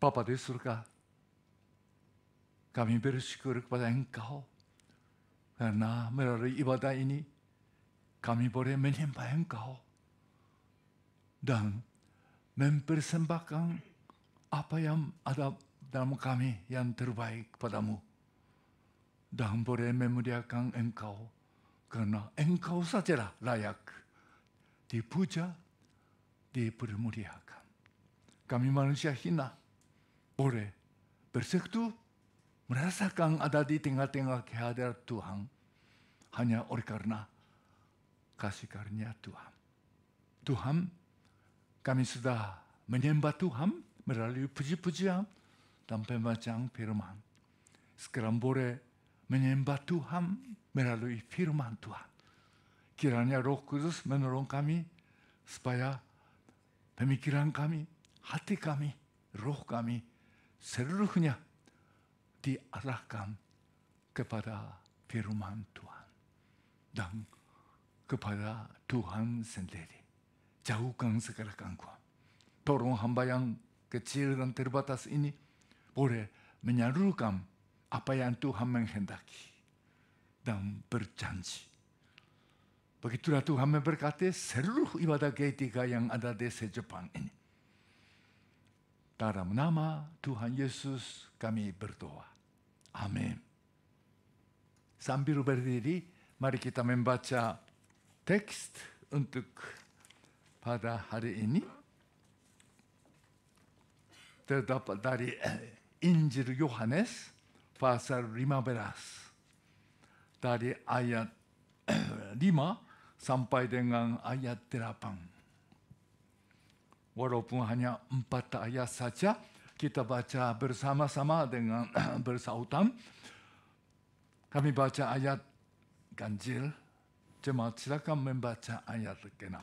Papa di surga, kami bersyukur kepada Engkau karena melalui ibadah ini kami boleh menyembah Engkau dan mempersembahkan apa yang ada dalam kami yang terbaik kepadamu dan boleh memuliakan Engkau karena Engkau sajalah layak dipuja, dipermuliakan. Kami manusia hina boleh bersekutu merasakan ada di tengah-tengah kehadiran Tuhan hanya oleh karena kasih karunia Tuhan. Tuhan, kami sudah menyembah Tuhan melalui puji-pujian dan pembacaan firman. Sekarang boleh menyembah Tuhan melalui firman Tuhan. Kiranya Roh Kudus menolong kami supaya pemikiran kami, hati kami, roh kami seluruhnya diarahkan kepada firman Tuhan dan kepada Tuhan sendiri. Jauhkan segala gangguan. Tolong hamba yang kecil dan terbatas ini boleh menyalurkan apa yang Tuhan menghendaki dan berjanji. Begitulah Tuhan memberkati seluruh ibadah G3 yang ada di Sejepang ini. Dalam nama Tuhan Yesus kami berdoa. Amin. Sambil berdiri, mari kita membaca teks untuk pada hari ini. Terdapat dari Injil Yohanes pasal 15 dari ayat 5 sampai dengan ayat 8. Walaupun hanya 4 ayat saja, kita baca bersama-sama dengan bersautan. Kami baca ayat ganjil. Jemaat silakan membaca ayat ke-6.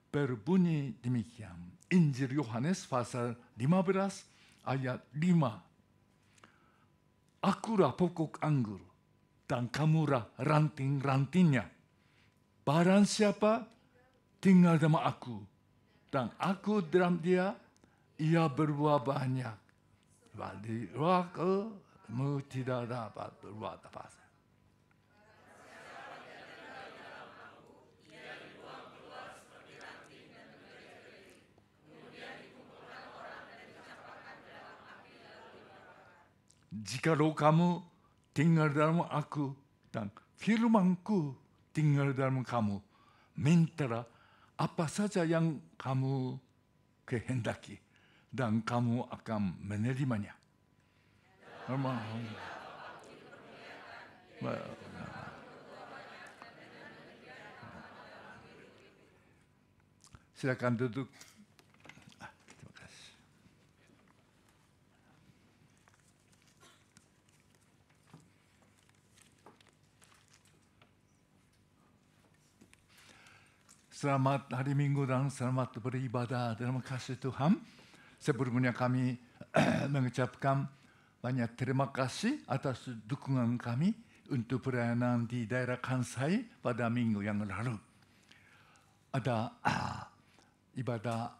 Berbunyi demikian. Injil Yohanes pasal 15 ayat 5. Akulah pokok anggur dan kamulah ranting-rantingnya. Barang siapa tinggal dalam aku dan aku dalam dia, ia berbuah banyak. Sebab di luar kamu tidak dapat berbuat apa-apa. Jikalau kamu tinggal dalam aku dan firman-Ku tinggal dalam kamu, mintalah apa saja yang kamu kehendaki dan kamu akan menerimanya. Silakan duduk. Terima kasih. Selamat hari Minggu dan selamat beribadah dalam kasih Tuhan. Sebelumnya kami mengucapkan banyak terima kasih atas dukungan kami untuk pelayanan di daerah Kansai pada minggu yang lalu. Ada ibadah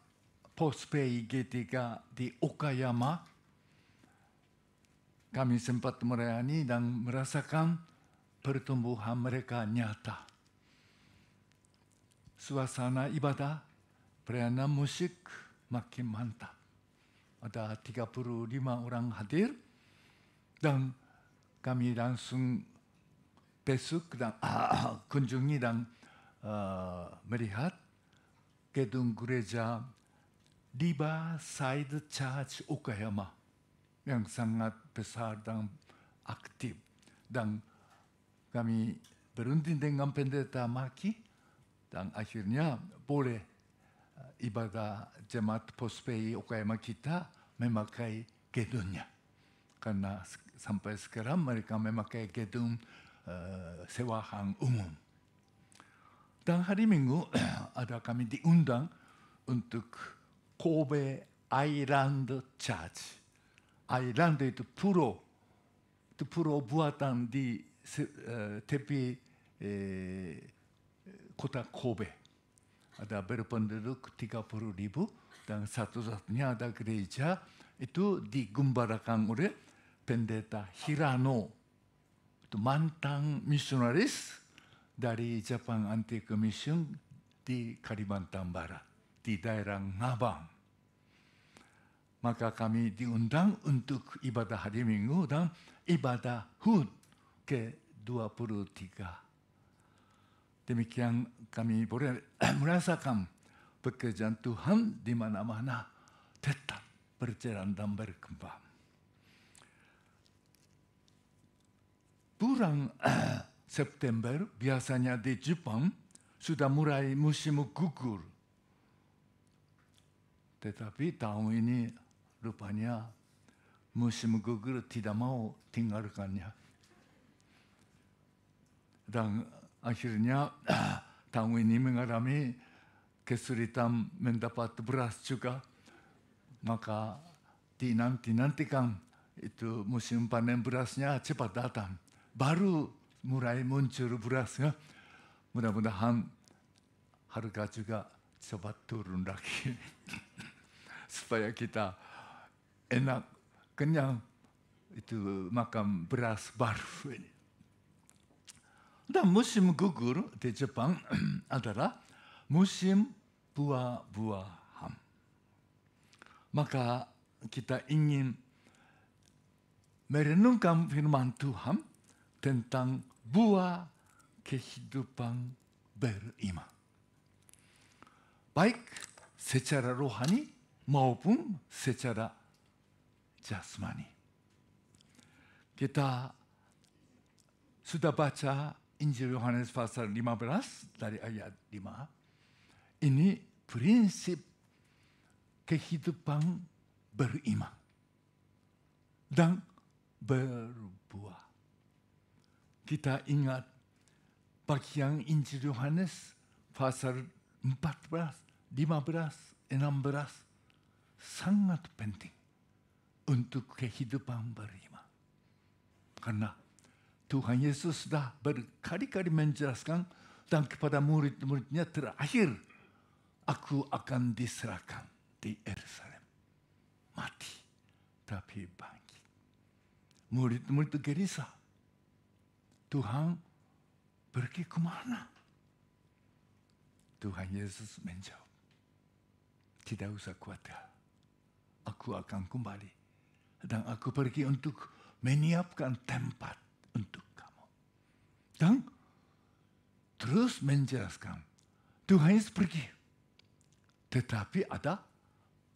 Postpay G3 di Okayama. Kami sempat melayani dan merasakan pertumbuhan mereka nyata. Suasana ibadah, pelayanan musik makin mantap. Ada 35 orang hadir dan kami langsung besok dan kunjungi dan melihat gedung gereja Riverside Church Okayama yang sangat besar dan aktif. Dan kami berunding dengan pendeta Maki dan akhirnya boleh ibadah jemaat Postpay Okayama kita memakai gedungnya. Karena sampai sekarang mereka memakai gedung sewahan umum. Dan hari Minggu ada kami diundang untuk Kobe Island Church. Island itu pulau buatan di tepi kota Kobe. Ada berpenduduk 30.000 dan satu-satunya ada gereja itu digembarakan oleh pendeta Hirano, itu mantan misionaris dari Japan Antique Mission di Kalimantan Barat, di daerah Ngabang. Maka kami diundang untuk ibadah hari Minggu dan ibadah HUT ke-23. Demikian kami boleh merasakan pekerjaan Tuhan di mana-mana tetap berjalan dan berkembang. Bulan September biasanya di Jepang sudah mulai musim gugur. Tetapi tahun ini rupanya musim gugur tidak mau tinggalkannya. Dan akhirnya tahun ini mengalami kesulitan mendapat beras juga. Maka dinantikan itu musim panen berasnya cepat datang. Baru mulai muncul berasnya. Mudah-mudahan harga juga cepat turun lagi. Supaya kita enak, kenyang itu makan beras baru ini. Dan musim gugur di Jepang adalah musim buah-buahan. Maka kita ingin merenungkan firman Tuhan tentang buah kehidupan beriman. Baik secara rohani maupun secara jasmani. Kita sudah baca Injil Yohanes pasal 15 dari ayat 5. Ini prinsip kehidupan beriman dan berbuah. Kita ingat bagian Injil Yohanes pasal 14, 15, 16 sangat penting untuk kehidupan beriman. Karena Tuhan Yesus sudah berkali-kali menjelaskan dan kepada murid-muridnya terakhir, aku akan diserahkan di Yerusalem. Mati, tapi bangkit. Murid-murid gelisah. Tuhan pergi kemana? Tuhan Yesus menjawab, tidak usah khawatir. Aku akan kembali. Dan aku pergi untuk menyiapkan tempat untuk kamu. Dan terus menjelaskan, Tuhan Yesus pergi. Tetapi ada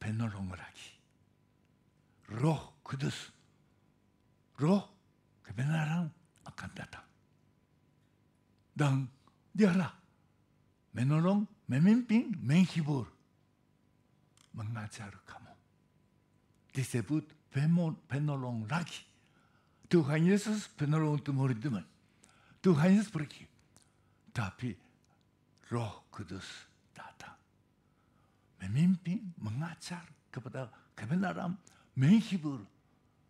penolong lagi. Roh Kudus. Roh kebenaran akan datang. Dan dialah menolong, memimpin, menghibur, mengajar kamu. Disebut penolong lagi. Tuhan Yesus penolong untuk murid-murid. Tuhan Yesus pergi. Tapi Roh Kudus datang. Memimpin, mengajar kepada kebenaran, menghibur,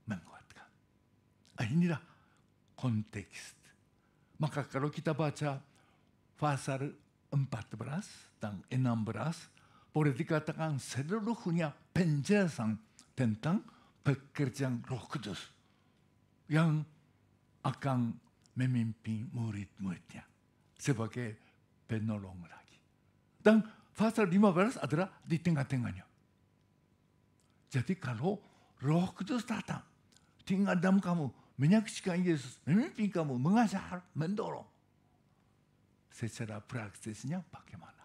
menguatkan. Inilah konteks. Maka kalau kita baca pasal 14 dan 16, boleh dikatakan seluruhnya penjelasan tentang pekerjaan Roh Kudus yang akan memimpin murid-muridnya sebagai penolong lagi. Dan pasal 15 adalah di tengah-tengahnya. Jadi kalau Roh Kudus datang, tinggal dalam kamu, menyaksikan Yesus, memimpin kamu, mengajar, mendorong. Secara praksisnya bagaimana?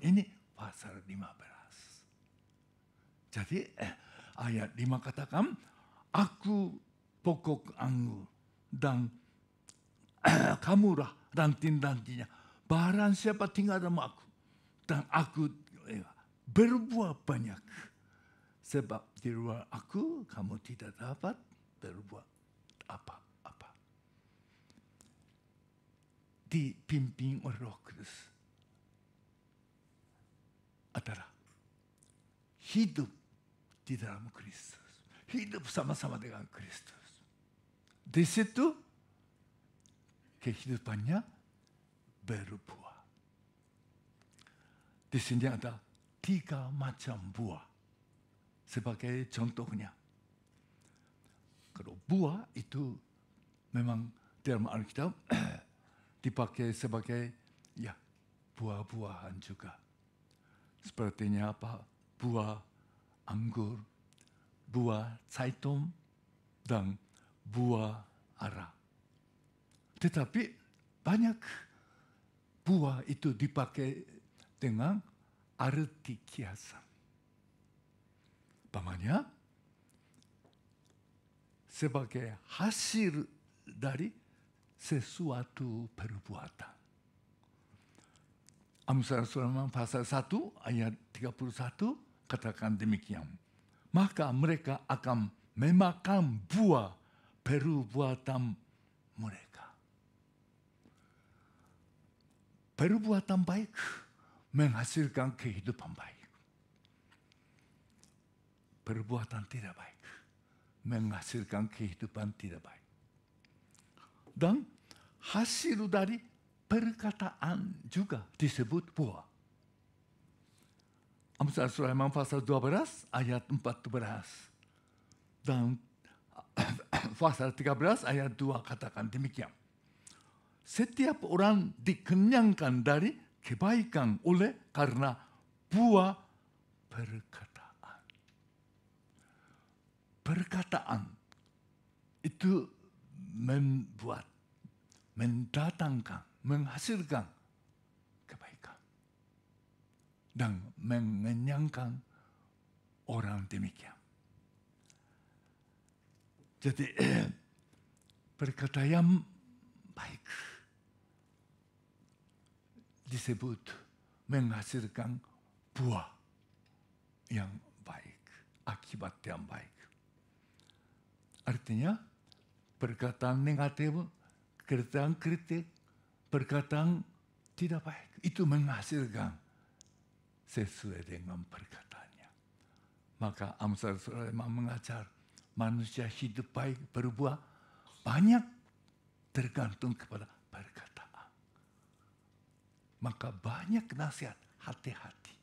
Ini pasal 15. Jadi ayat 5 katakan, aku pokok anggur dan kamulah ranting-rantingnya. Barang siapa tinggal dalam aku dan aku berbuah banyak. Sebab di luar aku kamu tidak dapat berbuat apa-apa. Dipimpin oleh Roh Kudus adalah hidup di dalam Kristus. Hidup sama-sama dengan Kristus. Di situ kehidupannya berbuah. Di sini ada 3 macam buah. sebagai contohnya. Kalau buah itu memang dalam Alkitab dipakai sebagai ya buah-buahan juga. Sepertinya apa? Buah anggur, buah zaitun, dan buah ara. Tetapi banyak buah itu dipakai dengan arti kiasan. Umpamanya, sebagai hasil dari sesuatu perbuatan. Amsal Sulaiman pasal 1 ayat 31 katakan demikian. Maka mereka akan memakan buah perbuatan mereka. Perbuatan baik menghasilkan kehidupan baik. Perbuatan tidak baik menghasilkan kehidupan tidak baik. Dan hasil dari perkataan juga disebut buah. Amsal Sulaiman pasal 12 ayat 14. Dan pasal 13 ayat 2 katakan demikian. Setiap orang dikenyangkan dari kebaikan oleh karena buah perkataan. Perkataan itu membuat, mendatangkan, menghasilkan kebaikan. Dan mengenyangkan orang demikian. Jadi perkataan yang baik disebut menghasilkan buah yang baik, akibat yang baik. Artinya perkataan negatif, perkataan kritik, perkataan tidak baik itu menghasilkan sesuai dengan perkataannya. Maka Amsal Sulaiman mengajar manusia hidup baik berbuah banyak tergantung kepada perkataan. Maka banyak nasihat, hati-hati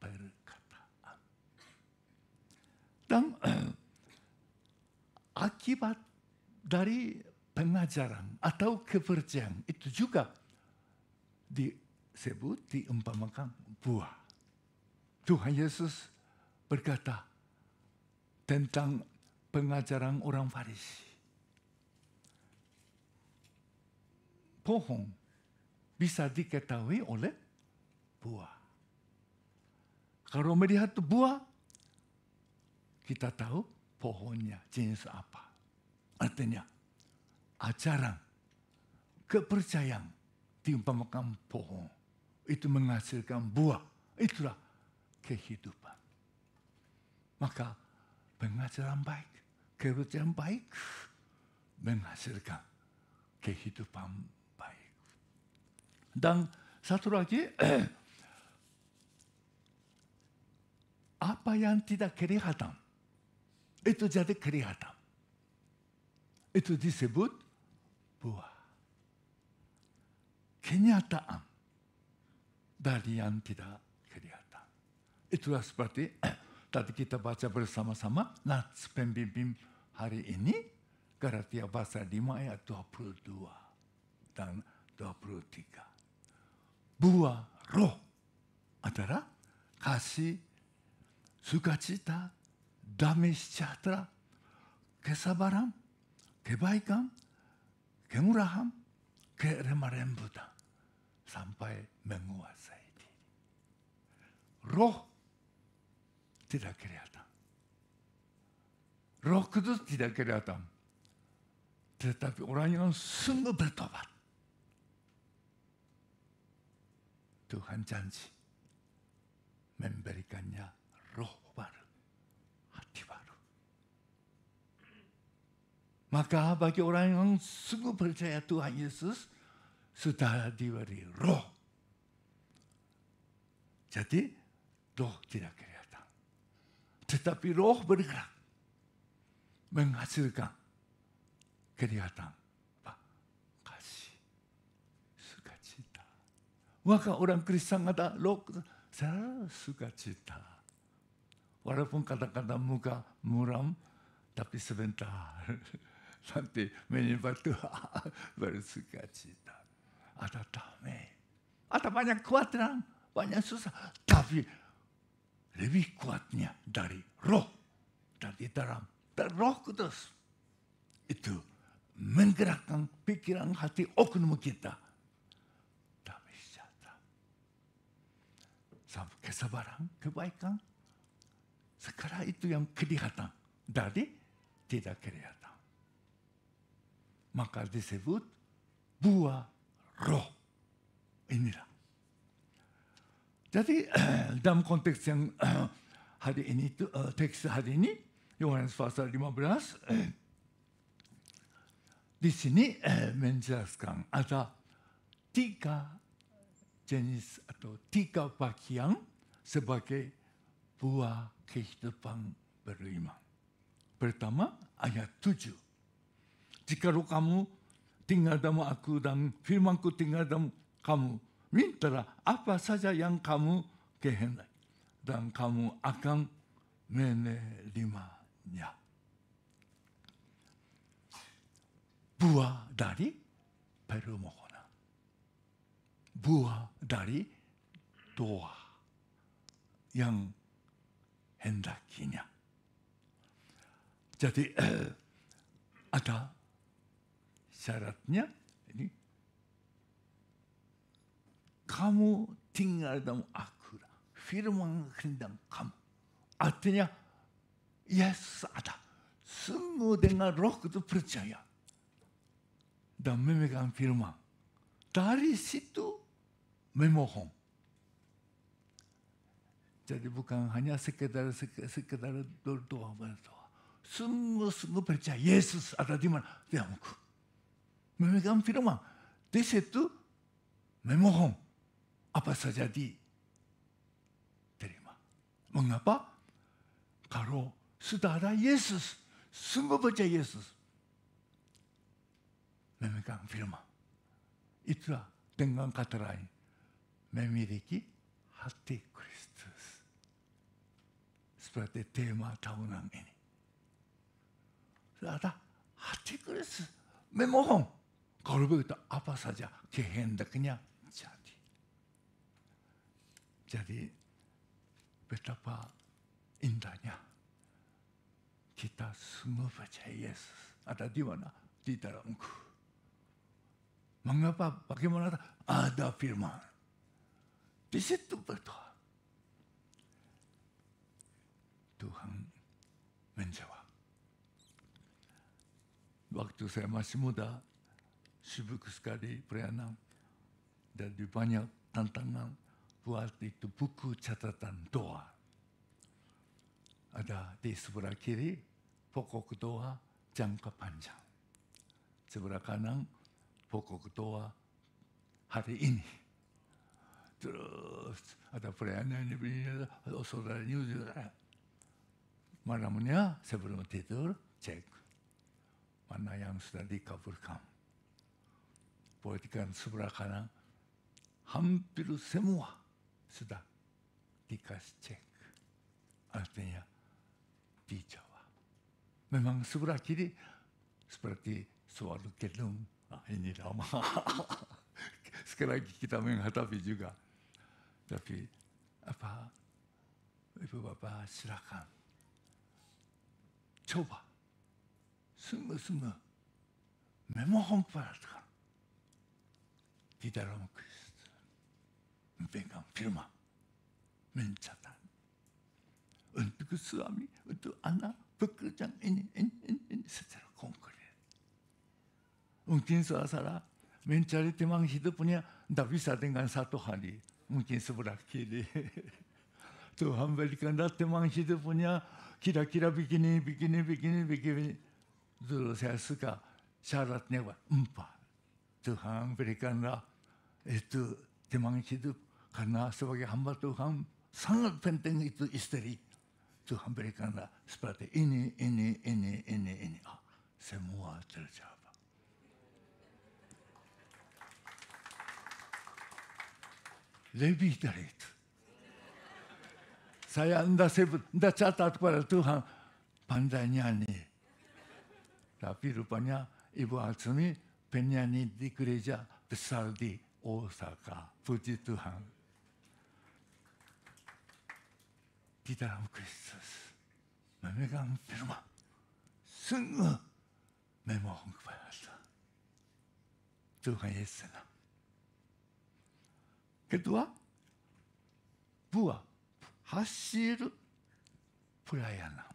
perkataan. Dan akibat dari pengajaran atau kepercayaan itu juga disebut, diumpamakan buah. Tuhan Yesus berkata tentang pengajaran orang Farisi. Pohon bisa diketahui oleh buah. Kalau melihat buah, kita tahu pohonnya jenis apa. Artinya, ajaran, kepercayaan diumpamakan pohon. Itu menghasilkan buah. Itulah kehidupan. Maka pengajaran baik, kepercayaan baik menghasilkan kehidupan baik. Dan satu lagi, apa yang tidak kelihatan, itu jadi kelihatan. Itu disebut buah. Kenyataan dari yang tidak kelihatan. Itulah seperti tadi kita baca bersama-sama Nats Pembimbing hari ini, Galatia pasal 5 ayat 22 dan 23. Buah roh adalah kasih, sukacita, damai sejahtera, kesabaran, kebaikan, kemurahan, kelemah lembutan, sampai menguasai diri. Roh tidak kelihatan. Roh Kudus tidak kelihatan. Tetapi orang yang sungguh bertobat, Tuhan janji memberikannya roh baru, hati baru. Maka bagi orang yang sungguh percaya Tuhan Yesus, sudah diberi roh. Jadi roh tidak kelihatan. Tetapi roh bergerak, menghasilkan kelihatan. Kasih, sukacita. Maka orang Kristen ada roh, saya sukacita. walaupun kadang-kadang muka muram, tapi sebentar nanti menimba Tuhan bersuka cita. Ada damai, ada banyak kekhawatiran, banyak susah, tapi lebih kuatnya dari roh, dari dalam, dari Roh Kudus itu menggerakkan pikiran hati oknum kita. Damai sejahtera, kesabaran, kebaikan. Sekarang itu yang kelihatan dari tidak kelihatan. Maka disebut buah roh. Inilah. Jadi dalam konteks yang hari ini itu teks hari ini Yohanes pasal 15 di sini menjelaskan ada 3 jenis atau 3 bagian sebagai buah kehidupan beriman. Pertama, ayat 7. Jikalau kamu tinggal dalam aku dan firmanku tinggal dalam kamu, mintalah apa saja yang kamu kehendaki dan kamu akan menerimanya. Buah dari permohonan. Buah dari doa yang hendakinya. Jadi ada syaratnya ini. Kamu tinggal dalam aku, firman kehendak kamu. Artinya Yesus ada. Sungguh dengan Roh Kudus percaya dan memegang firman. Dari situ memohon. Jadi bukan hanya sekedar doa berdoa. Sungguh-sungguh percaya Yesus ada di mana? Di dalamku. Memegang firman. Di situ memohon. Apa saja diterima. Mengapa? Kalau sudah ada Yesus, sungguh percaya Yesus, memegang firman. Itulah dengan kata lain, memiliki hati Kristus. Seperti tema tahunan ini. Sudah ada hati Kristus, memohon. Kalau begitu apa saja kehendaknya jadi. Jadi betapa indahnya kita semua percaya Yesus ada di mana? Di dalamku. Mengapa? Bagaimana? Ada firman. Di situ berdoa. Tuhan menjawab. Waktu saya masih muda, sibuk sekali pelayanan. Jadi banyak tantangan. Buat itu buku catatan doa. Ada di sebelah kiri, pokok doa jangka panjang. Sebelah kanan, pokok doa hari ini. Terus ada pelayanan ini, saudara juga. Malamnya sebelum tidur, cek mana yang sudah dikabulkan. Perhatikan sebelah kanan, hampir semua sudah dikasih cek. Artinya dijawab. Memang sebelah kiri seperti soal gelung. Ini lama. Sekali lagi kita menghadapi juga. Tapi apa? Ibu Bapak silakan. Coba. Sungguh-sungguh memohon kepada Tuhan. Di dalam Kristus. Memegang firman, mencatat untuk suami, untuk anak, pekerjaan ini secara konkret. Mungkin salah mencari teman hidupnya tidak bisa dengan satu hari, mungkin sebelah kiri. Tuhan berikanlah teman hidupnya kira-kira begini. Dulu saya suka syaratnya 4. Tuhan berikanlah itu teman hidup. Karena sebagai hamba Tuhan sangat penting itu istri. Tuhan berikanlah seperti ini. Semua terjawab. Lebih dari itu. Saya ndak catat kepada Tuhan, pandai nyanyi. Tapi rupanya Ibu Atsumi penyanyi di gereja besar di Osaka. Puji Tuhan. Di dalam Kristus memegang firman, sungguh memohon kepada Tuhan Yesus. Kedua, buah hasil pelayanan.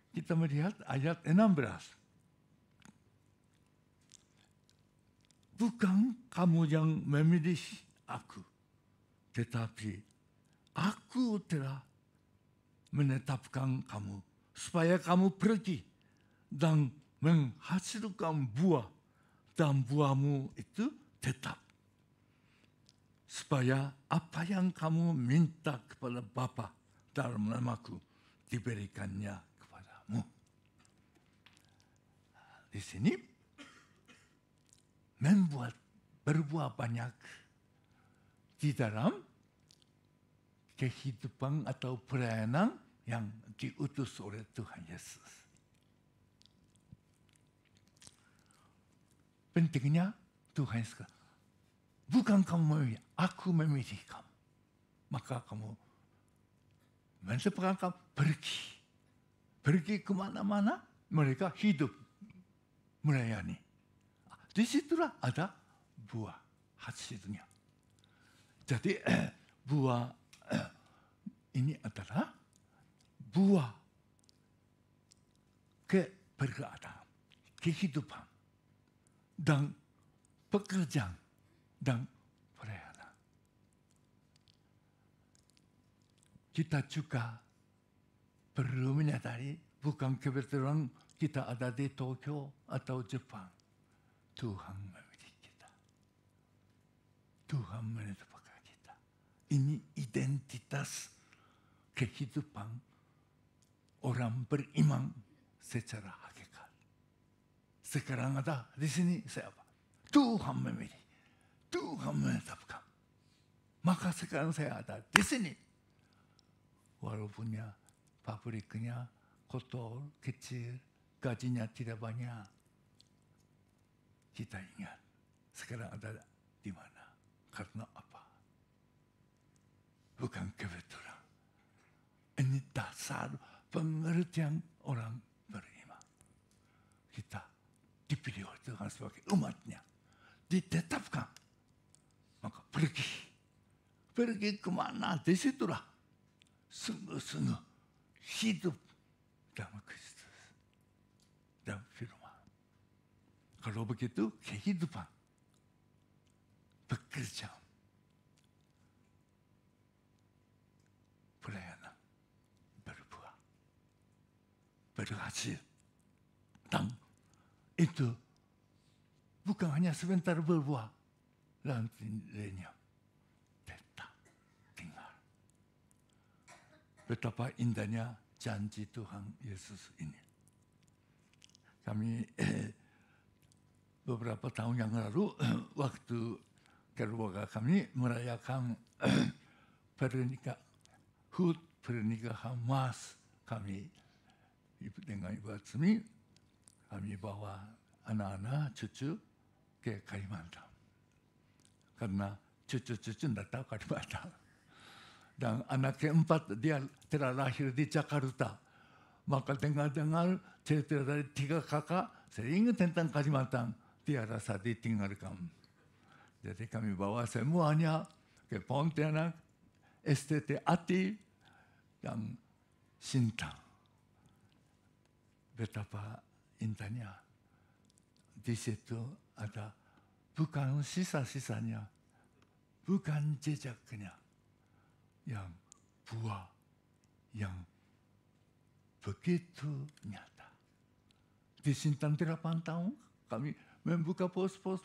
Kita melihat ayat 16. Bukan kamu yang memilih aku, tetapi aku telah menetapkan kamu supaya kamu pergi dan menghasilkan buah, dan buahmu itu tetap. Supaya apa yang kamu minta kepada Bapa dalam namaku diberikannya kepadamu. Di sini berbuah banyak di dalam kehidupan atau pelayanan yang diutus oleh Tuhan Yesus. Pentingnya Tuhan Yesus, bukan kamu memilih, aku memilih kamu. Maka kamu menetapkan kamu pergi. Pergi kemana-mana, mereka hidup melayani. Disitulah ada buah hasilnya. Jadi buah ini adalah buah keberadaan, kehidupan, dan pekerjaan, dan pelayanan. Kita juga perlu menyadari bukan kebetulan kita ada di Tokyo atau Jepang. Tuhan memilih kita. Tuhan menetapkan kita. Ini identitas kehidupan orang beriman secara hakikat. Sekarang ada di sini siapa? Tuhan memilih. Tuhan menetapkan. Maka sekarang saya ada di sini. Walaupun pabriknya kotor, kecil, gajinya tidak banyak. Kita ingat, sekarang ada di mana? Karena apa? Bukan kebetulan. Ini dasar pengertian orang beriman. Kita dipilih oleh Tuhan sebagai umatnya. Ditetapkan. Maka pergi. Pergi kemana? Disitulah. Sungguh-sungguh hidup dalam Kristus. Dalam firman. Kalau begitu, kehidupan, pekerjaan, pelayanan, berbuah, berhasil. Dan itu bukan hanya sebentar berbuah, lainnya tetap tinggal. Betapa indahnya janji Tuhan Yesus ini. Kami beberapa tahun yang lalu, waktu keluarga kami merayakan HUT pernikahan Mas kami dengan Ibu Atsumi, kami bawa anak-anak, cucu ke Kalimantan. Karena cucu-cucu tidak tahu Kalimantan. Dan anak keempat dia telah lahir di Jakarta. Maka dengar-dengar cerita dari 3 kakak, saya ingat tentang Kalimantan. Dia rasa ditinggalkan. Jadi kami bawa semuanya ke Pontianak, STT Ati, dan Sintang. Betapa indahnya. Di situ ada bukan sisa-sisanya, bukan jejaknya, yang buah yang begitu nyata. Di Sintang 8 tahun kami membuka pos-pos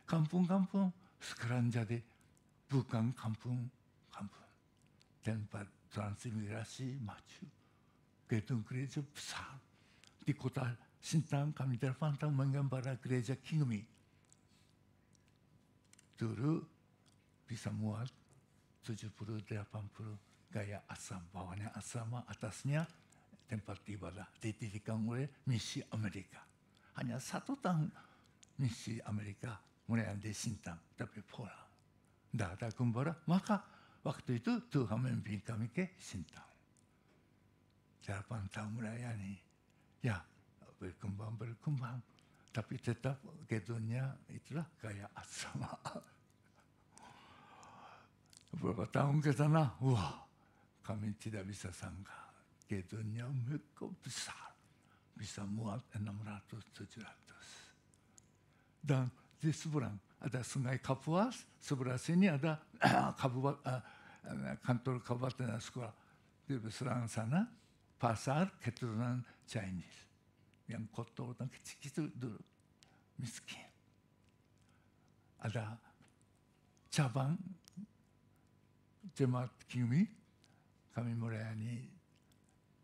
kampung-kampung. Sekarang jadi bukan kampung-kampung. Tempat transmigrasi maju. Gedung gereja besar. Di kota Sintang kami 8 tahun menggembala gereja Kingmi. Dulu bisa muat 70, 80 gaya asam. Bawahnya asam, atasnya tempat ibadah. Didirikan oleh misi Amerika. Hanya 1 tahun misi Amerika mulai di Sintang, tapi pulang. Tidak ada gembala, maka waktu itu Tuhan membimbing kami ke Sintang. 8 tahun melayani. Ya, berkembang. Tapi tetap gedungnya itulah gaya asrama. Beberapa tahun ke sana, wah, kami tidak bisa sangka. Gedungnya mereka besar. Bisa muat 600, 700. Dan di seberang ada Sungai Kapuas, sebelah sini ada kantor kabupaten sekolah. Di seberang sana, pasar keturunan Chinese. Yang kotor dan kecil-kecil dulu. Miskin. Ada cabang jemaat Kingmi, kami melayani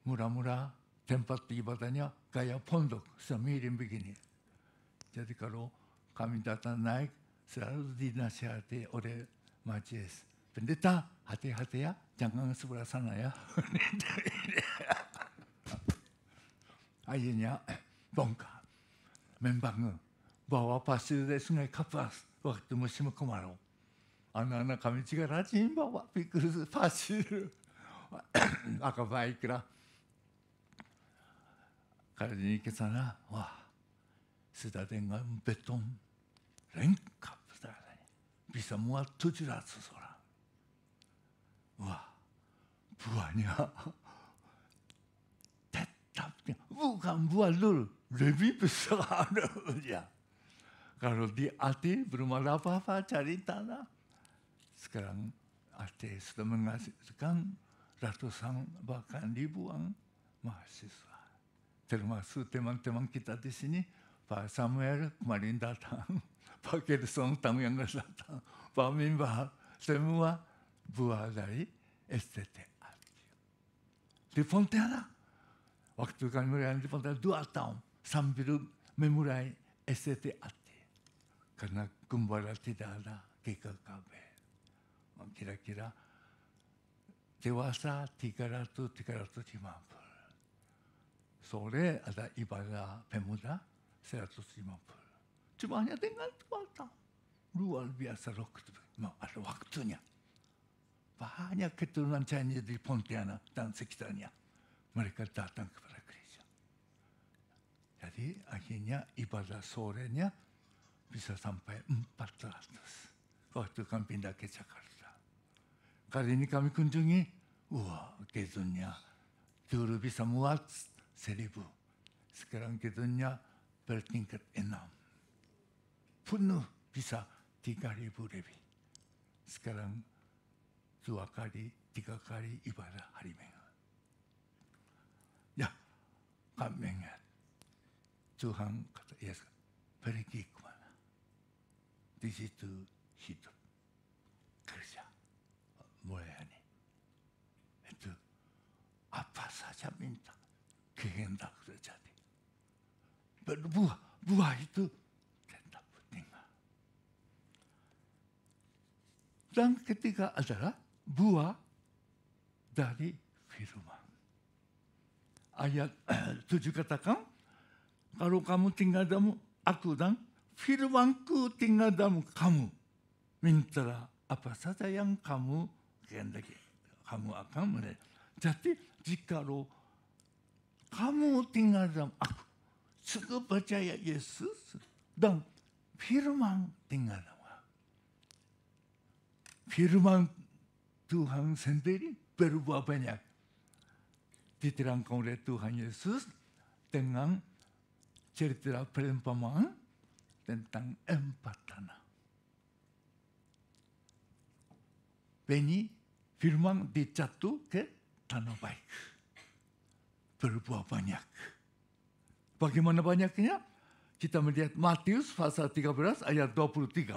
murah-murah, tempat ibadahnya gaya pondok, semiring begini. Jadi kalau kami datang naik, selalu dinasihati oleh majelis. Pendeta, hati-hati ya, jangan sebelah sana ya. Akhirnya bongkar, membangun, bawa pasir dari Sungai Kapuas waktu musim kemarau. Anak-anak kami juga rajin bawa pikul pasir. Maka baiklah. Kali ini ke sana, wah, sudah dengan beton lengkap. Bisa muat 700 orang. Wah, buahnya tetapnya bukan buah lul, lebih besar. Ya. Kalau di Aceh belum ada apa-apa cari tanah. Sekarang Aceh sudah menghasilkan ratusan bahkan ribuan mahasiswa. Termasuk teman-teman kita di sini, Pak Samuel kemarin datang, Pak Gerson tamu yang datang, Pak Mimba, semua buah dari STT Aceh. Di Pontianak, waktu kami melayani di Pontianak 2 tahun sambil memulai STT Aceh. Karena gembala tidak ada GKKB. Kira-kira dewasa 300-350. Sore ada ibadah pemuda 150. Cuma hanya dengan 2 tahun. Luar biasa ada waktunya. Banyak keturunan Chinese di Pontianak dan sekitarnya. Mereka datang kepada gereja. Jadi akhirnya ibadah sorenya bisa sampai 400. Waktu kami pindah ke Jakarta. Kali ini kami kunjungi, wah gedungnya dulu bisa muat 1000. Sekarang gedungnya bertingkat 6. Penuh bisa 3000 lebih. Sekarang 2 kali, 3 kali ibadah hari Minggu. Ya, kami ingat. Tuhan kata Yesus, pergi kemana? Di situ hidup, kerja, melayani. Itu apa saja minta, kehendak terjadi. Buah itu tetap tinggal. Dan ketiga adalah buah dari firman. Ayat 7 katakan, kalau kamu tinggal dalam aku dan firmanku tinggal dalam kamu, mintalah apa saja yang kamu kehendaki, kamu akan menerima. Jadi jikalau kamu tinggal dalam aku, sungguh percaya Yesus dan firman tinggal dalam aku. Firman Tuhan sendiri berbuah banyak. Diterangkan oleh Tuhan Yesus dengan cerita perumpamaan tentang 4 tanah. Benih firman dijatuh ke tanah baik. Berbuah banyak. Bagaimana banyaknya? Kita melihat Matius pasal 13 ayat 23.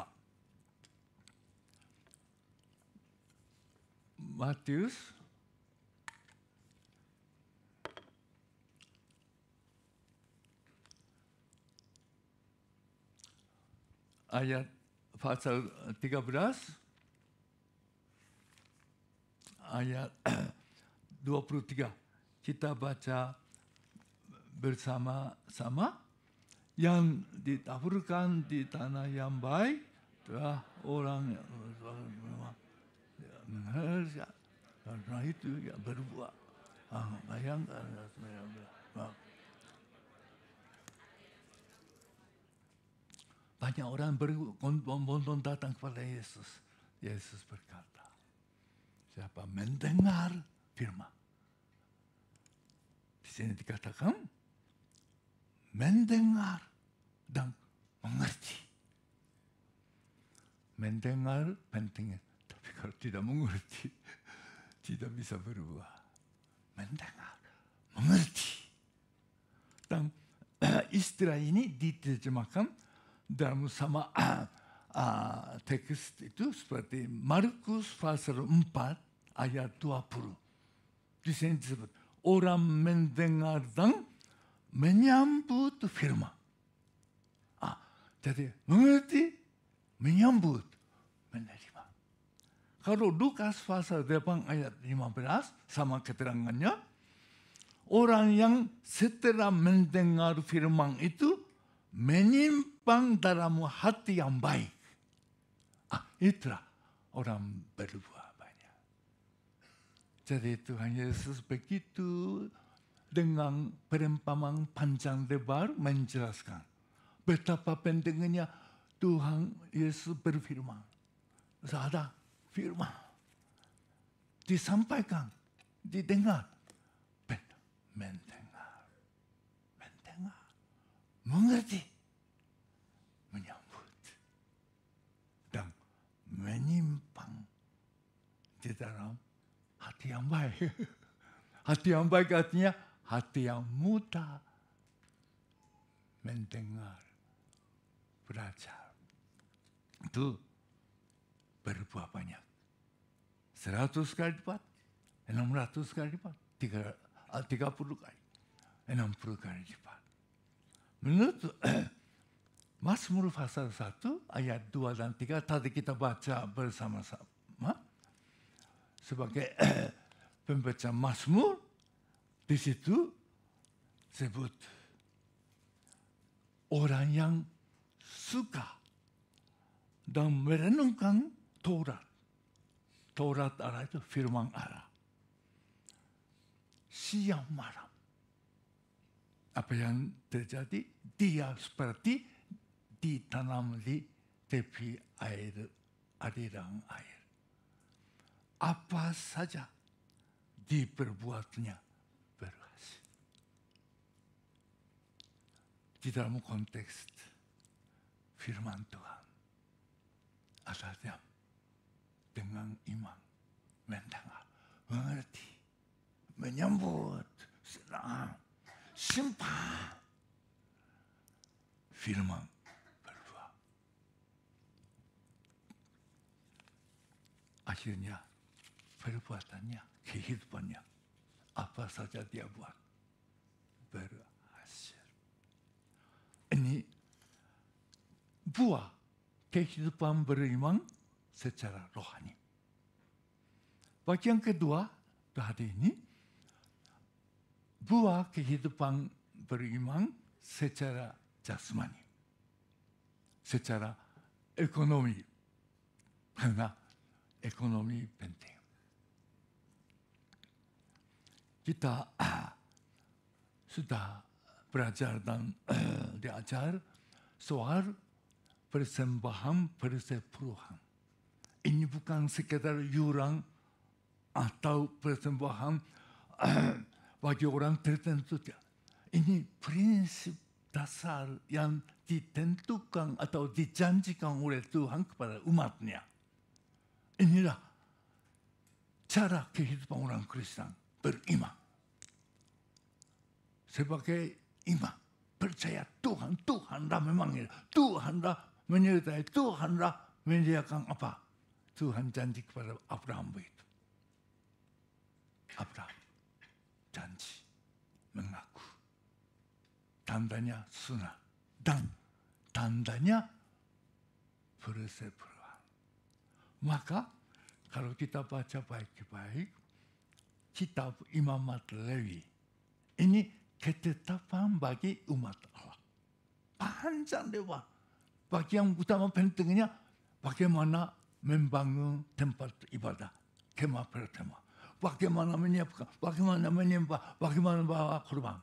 Matius ayat pasal 13 ayat 23. Kita baca bersama-sama. Yang ditaburkan di tanah yang baik adalah orang yang mengerja, karena itu ya berbuah. Bayangkan, banyak orang berbondong-bondong datang kepada Yesus. Yesus berkata, siapa mendengar firman. Di sini dikatakan, mendengar dan mengerti. Mendengar pentingnya, tapi kalau tidak mengerti, tidak bisa berubah. Mendengar, mengerti. Dan istilah ini diterjemahkan dalam sama teks itu seperti Markus pasal 4 ayat 20. Di sini disebut, orang mendengar dan menyambut firman. Jadi mengerti, menyambut, menerima. Kalau Lukas pasal 8 ayat 15 sama keterangannya, orang yang setelah mendengar firman itu menyimpan dalam hati yang baik. Itulah orang berbuah banyak. Jadi Tuhan Yesus begitu dengan perumpamaan panjang lebar menjelaskan betapa pentingnya Tuhan Yesus berfirman. Ada firman disampaikan, didengar, mendengar, mengerti, menyambut, dan menyimpan di dalam hati yang baik. Hati yang baik artinya hati yang mudah mendengar, belajar. Itu berbuah banyak. 100 kali lipat, 600 kali lipat, 30 kali, 60 kali lipat. Menurut Mazmur pasal 1 ayat 2 dan 3 tadi kita baca bersama-sama sebagai pembaca Mazmur, di situ sebut orang yang suka dan merenungkan Taurat. Taurat Allah itu firman Allah. Siang malam. Apa yang terjadi? Dia seperti ditanam di tepi air, aliran air. Apa saja diperbuatnya berhasil. Di dalam konteks firman Tuhan, asalnya dengan iman, mendengar, mengerti, menyambut, senang, simpan firman berbuah. Akhirnya perbuatannya, kehidupannya, apa saja dia buat berhasil. Ini buah kehidupan beriman secara rohani. Bagian kedua hari ini, buah kehidupan beriman secara jasmani, secara ekonomi, karena ekonomi penting. Kita sudah belajar dan diajar soal persembahan persepuluhan. Ini bukan sekedar yuran atau persembahan bagi orang tertentu. Ini prinsip dasar yang ditentukan atau dijanjikan oleh Tuhan kepada umatnya. Inilah cara kehidupan orang Kristen beriman. Sebagai iman, percaya Tuhanlah memang itu. Tuhanlah menyertai, Tuhanlah menyediakan apa? Tuhan janji kepada Abraham begitu. Abraham janji, mengaku. Tandanya sunnah. Dan tandanya persepuluhan. Maka kalau kita baca baik-baik, kitab Imamat Lewi ini ketetapan bagi umat Allah. Panjang lebar. Bagi yang utama pentingnya bagaimana membangun tempat ibadah, kemah pertama. Bagaimana menyiapkan, bagaimana menyembah, bagaimana bawa kurban.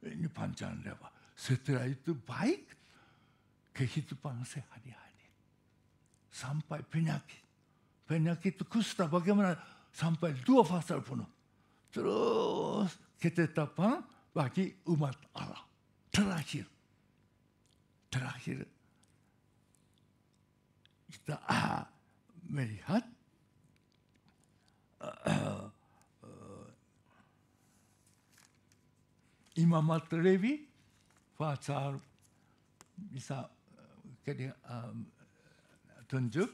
Ini panjang lebar. Setelah itu baik kehidupan sehari-hari. Sampai penyakit. Penyakit kusta bagaimana sampai 2 pasal penuh. Terus ketetapan bagi umat Allah. Terakhir kita melihat Imamat Lewi pasal bisa tunjuk.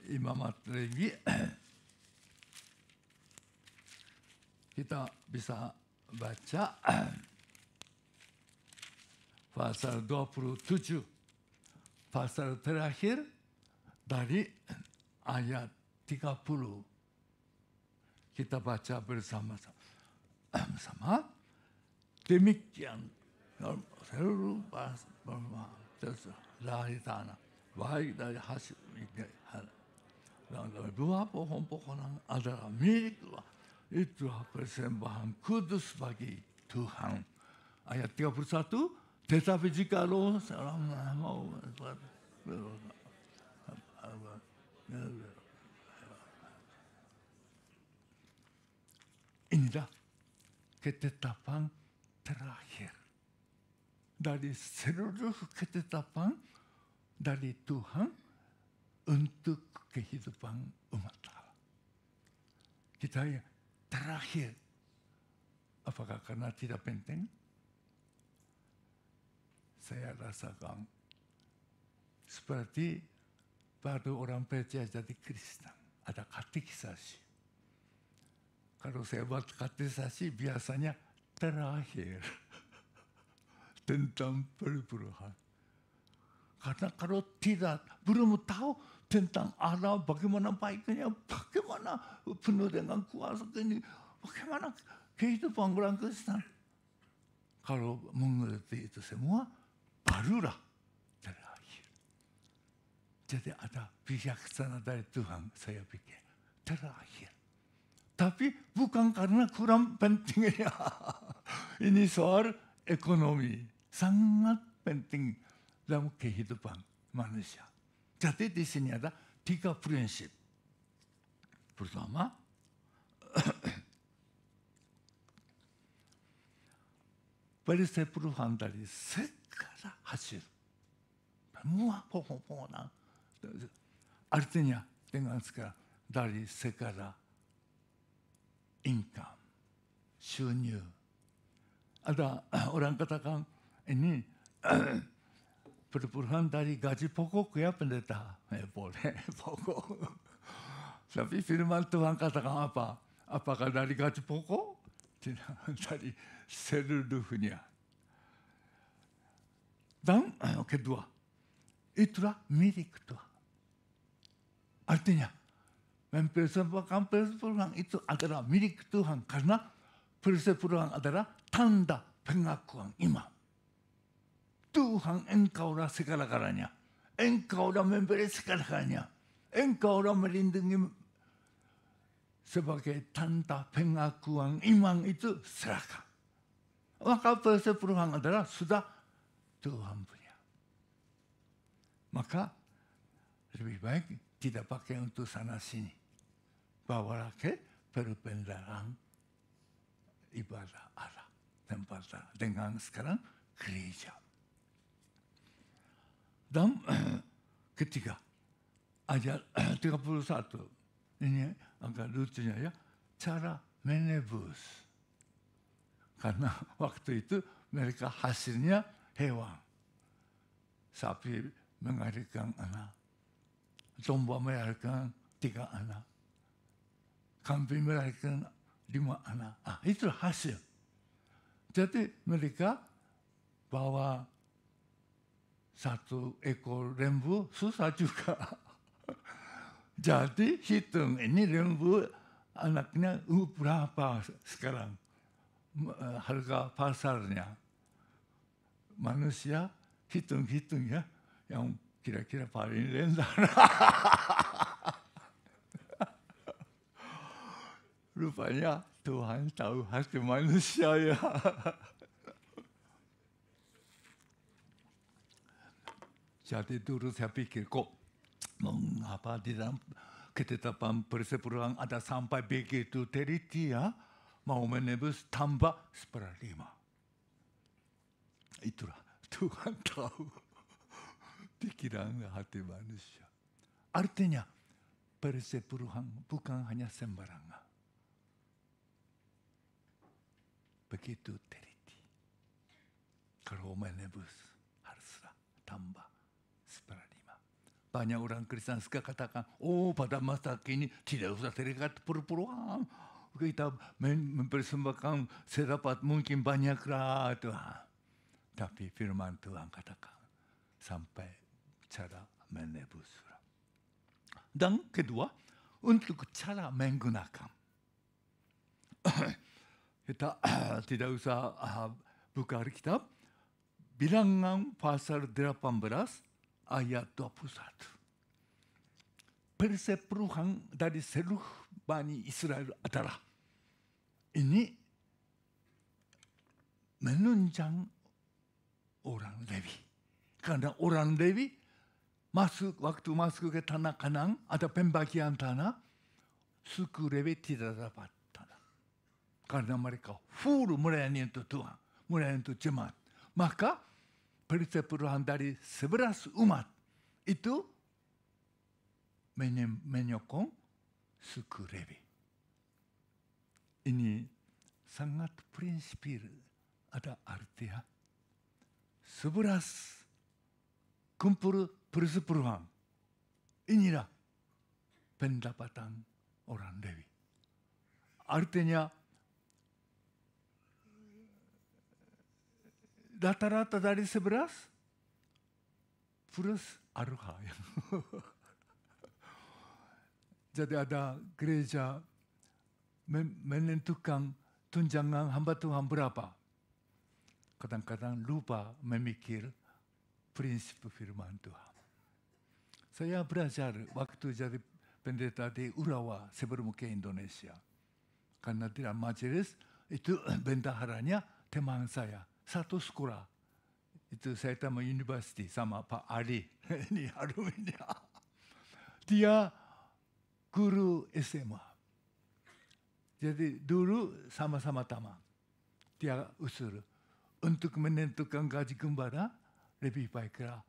Imamat Lewi kita bisa baca pasal 27, pasal terakhir dari ayat 30. Kita baca bersama-sama. Demikian seluruh dari tanah, baik dari hasil dua pohon-pohonan adalah milik Allah. Itulah persembahan kudus bagi Tuhan. Ayat 31, tetapi jika lo mau inilah ketetapan terakhir dari seluruh ketetapan dari Tuhan untuk kehidupan umat Allah. Kita yang terakhir, apakah karena tidak penting? Saya rasakan seperti pada orang percaya jadi Kristen, ada katekisasi. Kalau saya buat katekisasi biasanya terakhir tentang perpuluhan. Karena kalau tidak, belum tahu tentang Allah, bagaimana baiknya, bagaimana penuh dengan kuasa ini, bagaimana kehidupan orang Kristen. Kalau mengerti itu semua, barulah terakhir. Jadi ada bijaksana dari Tuhan, saya pikir. Terakhir. Tapi bukan karena kurang pentingnya. Ini soal ekonomi. Sangat penting dalam kehidupan manusia. Jadi di sini ada 3 prinsip. Pertama, persepuluhan dari segala hasil. Semua pohon-pohonan. Artinya dengan segala dari segala income, syunyu. Ada orang katakan ini perpuluhan dari gaji pokok ya pendeta. Boleh pokok. Tapi firman Tuhan katakan apa? Apakah dari gaji pokok? Tidak, dari seluruhnya. Dan kedua, itulah milik Tuhan. Artinya, mempersembahkan persepuluhan itu adalah milik Tuhan. Karena persepuluhan adalah tanda pengakuan iman. Tuhan, engkaulah segala-galanya. Engkaulah memberi segala-galanya. Engkaulah melindungi sebagai tanda pengakuan iman itu serahkan. Maka persepuluhan adalah sudah Tuhan punya. Maka lebih baik tidak pakai untuk sana sini. Bawalah ke perbendaharaan ibadah Allah. Tempat Allah. Dengan sekarang gereja. Dan ketiga, ayat 31. Ini agak lucunya ya. Cara menebus. Karena waktu itu mereka hasilnya hewan. Sapi melahirkan anak. Domba melahirkan 3 anak. Kambing melahirkan 5 anak. Itu hasil. Jadi mereka bawa satu ekor lembu susah juga. Jadi hitung ini lembu anaknya berapa sekarang harga pasarnya. Manusia hitung-hitung ya, yang kira-kira paling rendah. Rupanya Tuhan tahu hati manusia ya. Jadi dulu saya pikir kok mengapa di dalam ketetapan persepuluhan ada sampai begitu teliti ya, mau menebus tambah 1/5. Itulah Tuhan tahu pikiran hati manusia. Artinya persepuluhan bukan hanya sembarangan. Begitu teliti. Kalau menebus haruslah tambah 1/5. Banyak orang Kristen suka katakan, oh pada masa kini tidak usah terikat perpuluhan. Kita mempersembahkan sedapat mungkin banyaklah Tuhan. Tapi firman Tuhan katakan sampai cara menebus. Dan kedua, untuk cara menggunakan. Kita tidak usah buka Alkitab. Bilangan pasal 18 ayat 21. Persepuluhan dari seluruh Bani Israel adalah ini menunjang orang Lewi. Karena orang Lewi waktu masuk ke tanah Kanaan, ada pembagian tanah, suku Lewi tidak dapat tanah. Karena mereka full melayani untuk Tuhan, melayani untuk jemaat. Maka persepuluhan dari 11 umat itu menyokong suku Lewi. Ini sangat prinsipil, ada artinya. 11 kumpul persepuluhan. Inilah pendapatan orang Lewi. Artinya rata-rata dari 11 plus aruha. Jadi ada gereja menentukan tunjangan hamba Tuhan berapa. Kadang-kadang lupa memikir prinsip firman Tuhan. Saya belajar waktu jadi pendeta di Urawa sebelum ke Indonesia. Karena di dalam majelis itu bendaharanya teman saya. Satu sekolah. Itu Saitama University sama Pak Ali. Ini alumninya. Dia guru SMA. Jadi dulu sama-sama tamat. Dia usul. Untuk menentukan gaji gembala lebih baiklah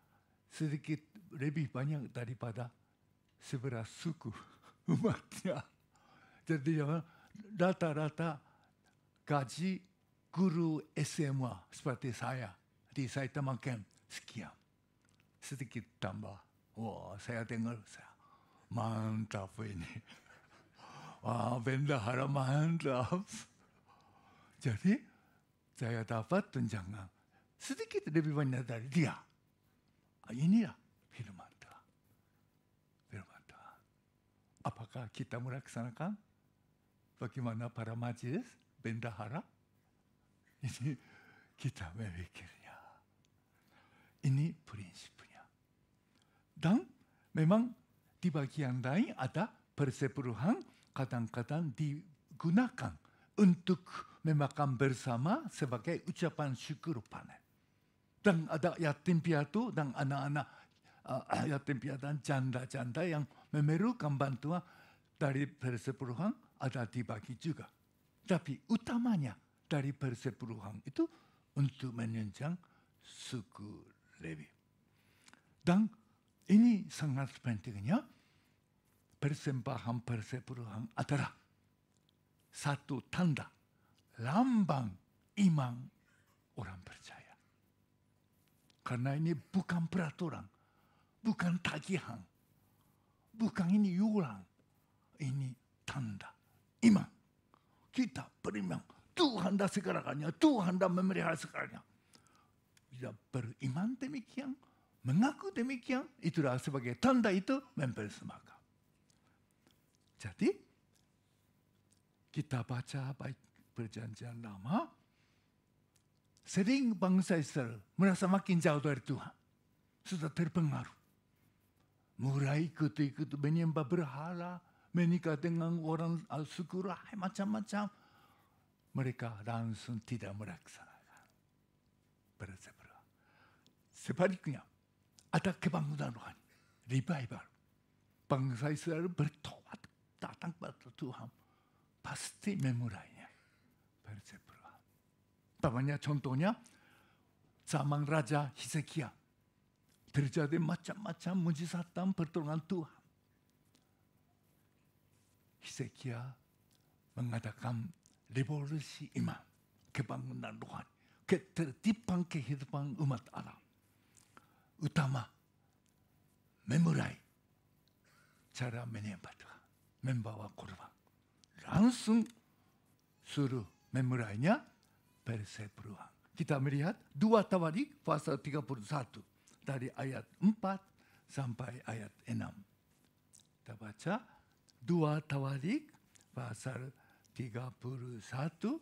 sedikit lebih banyak daripada 11 suku umatnya. Jadi rata-rata gaji guru SMA seperti saya di Saitama Ken sekian. Sedikit tambah. Wah, saya dengar mantap ini. Wah, bendahara mantap. Jadi saya dapat tunjangan sedikit lebih banyak dari dia. Inilah firman Tuhan. Firman Tuhan. Apakah kita melaksanakan? Bagaimana para majelis, bendahara? Ini kita memikirnya. Ini prinsipnya. Dan memang di bagian lain ada persepuluhan kadang-kadang digunakan untuk memakan bersama sebagai ucapan syukur panen. Dan ada yatim piatu dan anak-anak yatim piatu dan janda-janda yang memerlukan bantuan dari persepuluhan ada dibagi juga. Tapi utamanya dari persepuluhan itu untuk menunjang suku Lewi. Dan ini sangat pentingnya persembahan persepuluhan adalah satu tanda lambang iman orang percaya. Karena ini bukan peraturan, bukan tagihan, bukan ini yuran, ini tanda iman. Kita beriman, Tuhan dah segalanya, Tuhan dah memelihara segalanya. Bila beriman demikian, mengaku demikian, itulah sebagai tanda itu mempersembahkan. Jadi, kita baca baik perjanjian lama, sering bangsa Israel merasa makin jauh dari Tuhan. Sudah terpengaruh. Mulai ikut-ikut menyembah berhala, menikah dengan orang suku lain, macam-macam. Mereka langsung tidak melaksanakan. Bersepuluh. Sebaliknya, ada kebangunan rohani, revival. Bangsa Israel bertobat datang kepada Tuhan. Pasti memulainya. Bersepuluh. Namanya contohnya, zaman Raja Hezekiah. Terjadi macam-macam mujizatan pertolongan Tuhan. Hezekiah mengadakan revolusi iman, kebangunan rohani, ketertiban kehidupan umat Allah. Utama, memulai cara menyembah Tuhan, membawa korban. Langsung suruh memulainya persepuluhan. Kita melihat 2 Tawarik pasal 31 dari ayat 4 sampai ayat 6. Kita baca 2 Tawarik pasal 31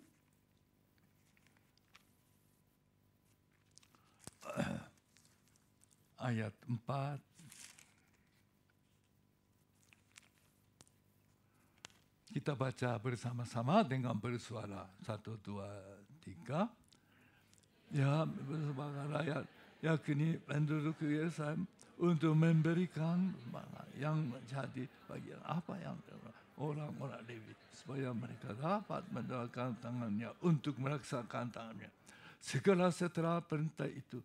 ayat 4 kita baca bersama-sama dengan bersuara 1, 2, 3. Ya, bersebagai rakyat yakni penduduk Yerusalem untuk memberikan yang menjadi bagian apa yang orang-orang Lewi supaya mereka dapat mendapatkan tangannya untuk melaksanakan tangannya. Segala setelah perintah itu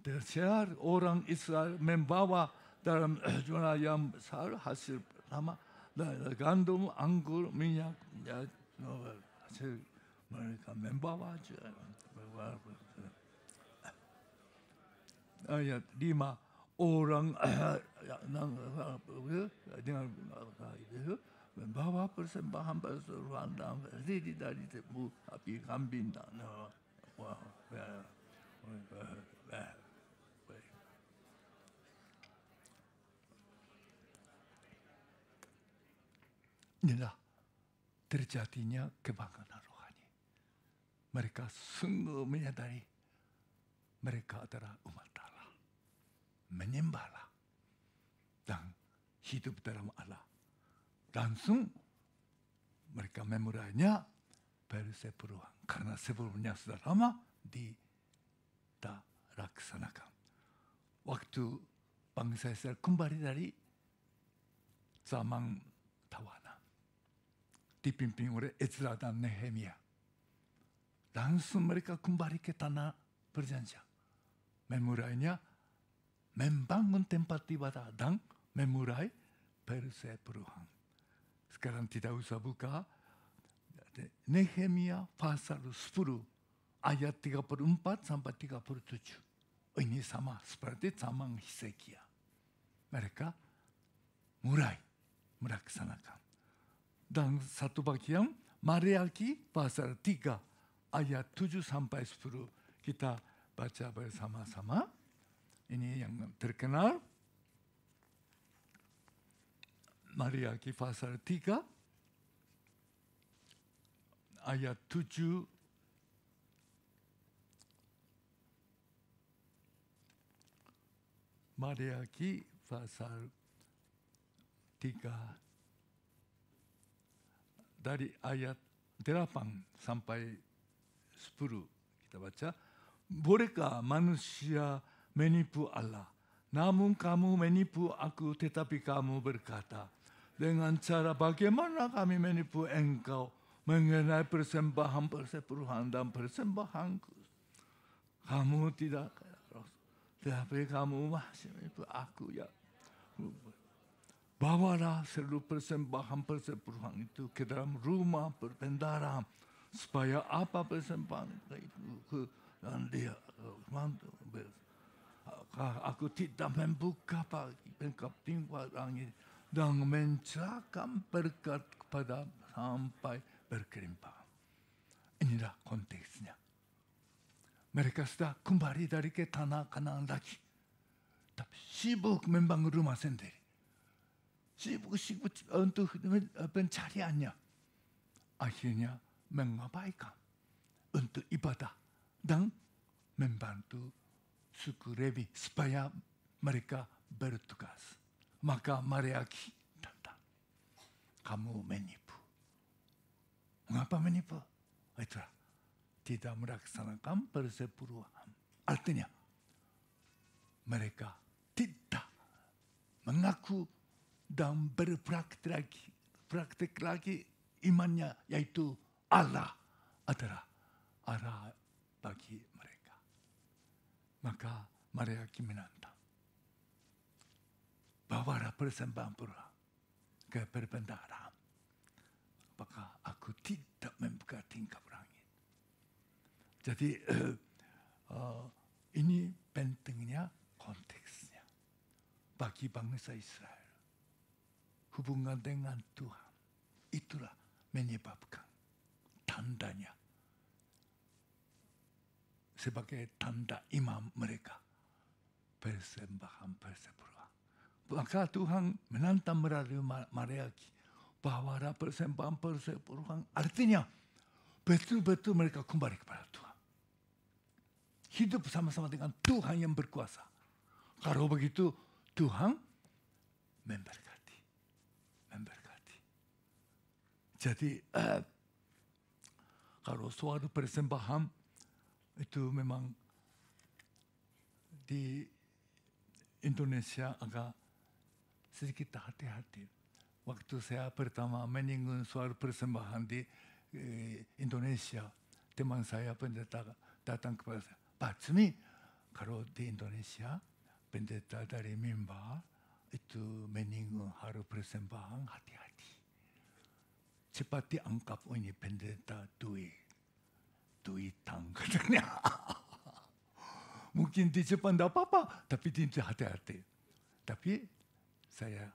tersiar orang Israel membawa dalam jumlah yang besar hasil pertama gandum, anggur, minyak, hasil mereka membawa ayat 5 orang dengan membawa persembahan perseroan dan terdiri dari tebu api kambing dan inilah terjadinya kebanggaan rohani. Mereka sungguh menyadari mereka adalah umat Allah. Menyembahlah dan hidup dalam Allah. Langsung mereka memulainya persepuluhan. Karena sebelumnya sudah lama dilaksanakan. Waktu bangsa Israel kembali dari zaman tawanan, dipimpin oleh Ezra dan Nehemia. Langsung mereka kembali ke tanah perjanjian. Memulainya membangun tempat ibadah dan memulai persepuluhan. Sekarang tidak usah buka. Nehemia pasal 10 ayat 34 sampai 37. Ini sama seperti zaman Hezekiah. Mereka mulai melaksanakan. Dan satu bagian Maleaki pasal 3 ayat 7 sampai 10 kita baca bersama-sama. Ini yang terkenal. Maleaki pasal 3 ayat 7 Maleaki pasal 3 dari ayat 8 sampai 10 kita baca. Bolehkah manusia menipu Allah? Namun kamu menipu aku, tetapi kamu berkata, dengan cara bagaimana kami menipu engkau mengenai persembahan persepuluhan dan persembahanku? Kamu tidak, tapi kamu masih menipu aku ya. Bawalah seluruh persembahan persepuluhan itu ke dalam rumah perbendaharaan, supaya apa persembahan itu dan dia aku tidak membuka pengkap tinggal langit dan mencurahkan berkat kepada sampai berkelimpah. Inilah konteksnya. Mereka sudah kembali dari ke tanah Kanaan lagi. Tapi sibuk membangun rumah sendiri. Sibuk untuk pencariannya. Akhirnya mengabaikan untuk ibadah dan membantu suku Lewi supaya mereka bertugas. Maka Maleakhi datang. Kamu menipu. Mengapa menipu? Itulah tidak melaksanakan persepuluhan. Artinya mereka tidak mengaku dan berpraktik lagi imannya, yaitu Allah adalah Allah bagi mereka. Maka Maleakhi menantang. Bawalah persembahan pura ke perbendaharaan. Apakah aku tidak membuka tingkap langit? Jadi ini pentingnya konteksnya bagi bangsa Israel. Hubungan dengan Tuhan itulah menyebabkan tandanya sebagai tanda iman mereka persembahan persepuluhan. Maka Tuhan menantang melalui Maleakhi bahwa persembahan persepuluhan artinya betul-betul mereka kembali kepada Tuhan. Hidup sama-sama dengan Tuhan yang berkuasa. Kalau begitu Tuhan memberkati. Jadi kalau soal persembahan itu memang di Indonesia agak sedikit hati-hati. Waktu saya pertama menyinggung soal persembahan di Indonesia, teman saya pendeta datang kepada saya, Pak Tsumi, kalau di Indonesia pendeta dari mimbar itu menyinggung hal persembahan, hati-hati. Cepat dianggap ini pendeta duitan katanya. Mungkin di Jepang tidak apa-apa, tapi di Indonesia hati-hati. Tapi saya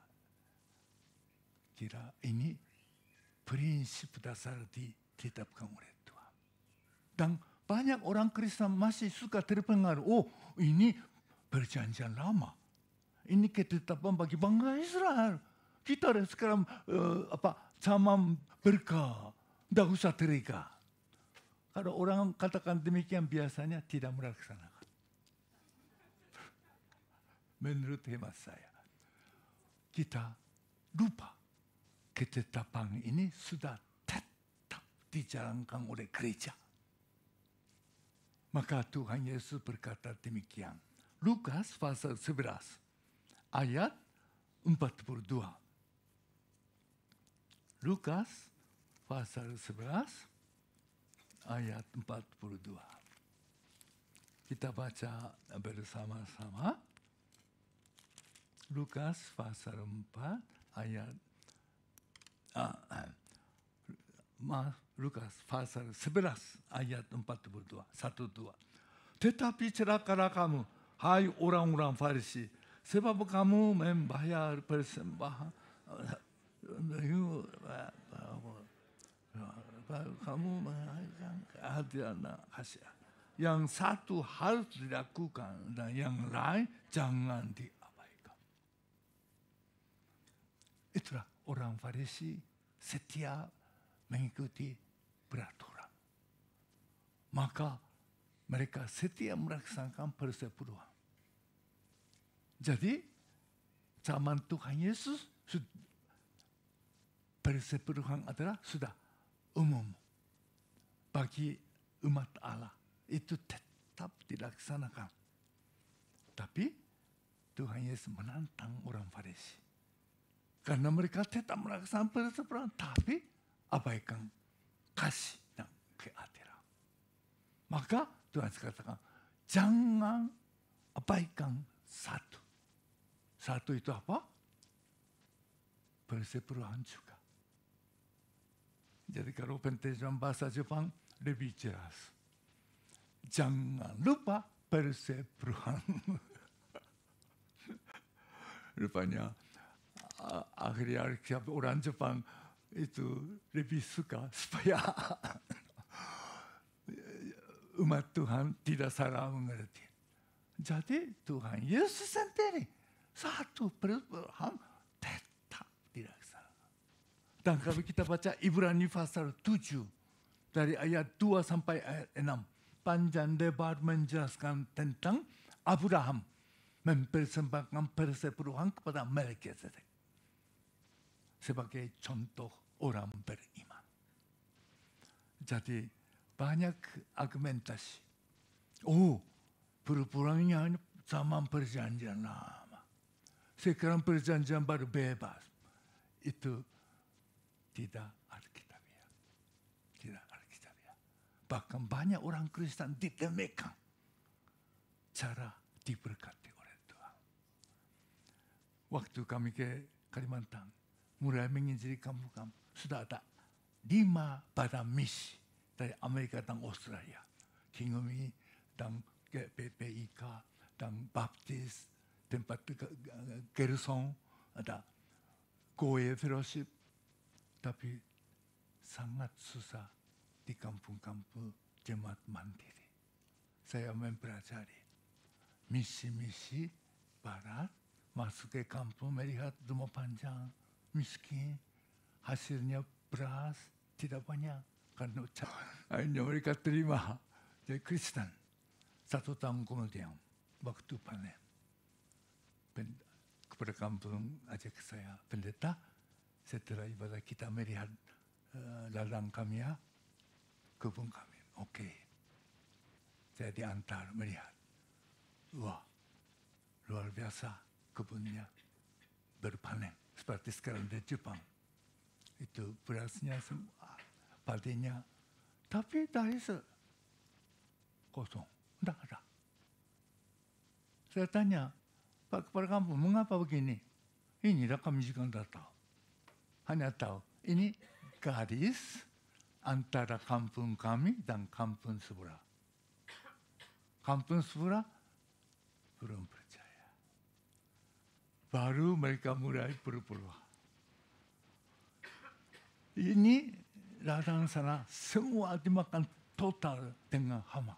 kira ini prinsip dasar ditetapkan oleh Tuhan. Dan banyak orang Kristen masih suka terpengaruh. Oh, ini perjanjian lama. Ini ketetapan bagi bangsa Israel. Kita sekarang zaman berkah, tidak usah terikat. Kalau orang katakan demikian biasanya tidak melaksanakan. Menurut hemat saya, kita lupa ketetapan ini sudah tetap dijalankan oleh gereja. Maka Tuhan Yesus berkata demikian. Lukas pasal 11 ayat 42. Lukas pasal 11 ayat 42. Kita baca bersama-sama. Lukas pasal 4 ayat Lukas pasal 11 ayat 42. 1-2. Tetapi celakalah kamu, hai orang-orang Farisi, sebab kamu membayar persembahan kamu mengajarkan kehadiran kasih. Yang satu harus dilakukan dan yang lain jangan diabaikan. Itulah orang Farisi setia mengikuti peraturan. Maka mereka setia melaksanakan persepuluhan. Jadi zaman Tuhan Yesus persepuluhan adalah sudah umum bagi umat Allah. Itu tetap dilaksanakan. Tapi Tuhan Yesus menantang orang Farisi. Karena mereka tetap melaksanakan persepuluhan, tapi abaikan kasih dan keadilan. Maka Tuhan katakan, jangan abaikan satu. Satu itu apa? Persepuluhan juga. Jadi kalau penterjemahan bahasa Jepang lebih jelas. Jangan lupa persepuluhan. Rupanya ahli Alkitab orang Jepang itu lebih suka supaya umat Tuhan tidak salah mengerti. Jadi Tuhan Yesus sendiri satu perubahan tetap dilaksanakan. Dan kalau kita baca Ibrani pasal 7 dari ayat 2 sampai ayat 6, panjang lebar menjelaskan tentang Abraham mempersembahkan persepuluhan kepada Melkisedek sebagai contoh orang beriman. Jadi banyak argumentasi. Perpulangnya zaman perjanjian lama. Sekarang perjanjian baru bebas. Itu tidak Alkitabiah. Tidak Alkitabiah. Bahkan banyak orang Kristen ditemekkan cara diberkati oleh Tuhan. Waktu kami ke Kalimantan, mulai menginjili kampung-kampung, sudah ada 5 badan misi dari Amerika dan Australia. Kingumi dan PPIK dan Baptis, tempat Gerson, ada Goye Fellowship. Tapi sangat susah di kampung-kampung jemaat mandiri. Saya mempelajari misi-misi barat, masuk ke kampung melihat rumah panjang, miskin, hasilnya beras tidak banyak. Karena hanya mereka terima jadi Kristen. 1 tahun kemudian, waktu panen, kepada kampung ajak saya, pendeta, setelah ibadah kita melihat ladang kami ya, kebun kami. Oke. Saya diantar melihat. Wah, luar biasa kebunnya berpanen. Seperti sekarang di Jepang. Itu berasnya semua, padinya. Tapi dari kosong. Tidak ada. Saya tanya, Pak kepala kampung, mengapa begini? Inilah kami juga tidak tahu. Hanya tahu, ini garis antara kampung kami dan kampung sebelah. Kampung sebelah belum percaya. Baru mereka mulai berpeluang. Ini ladang sana semua dimakan total dengan hama.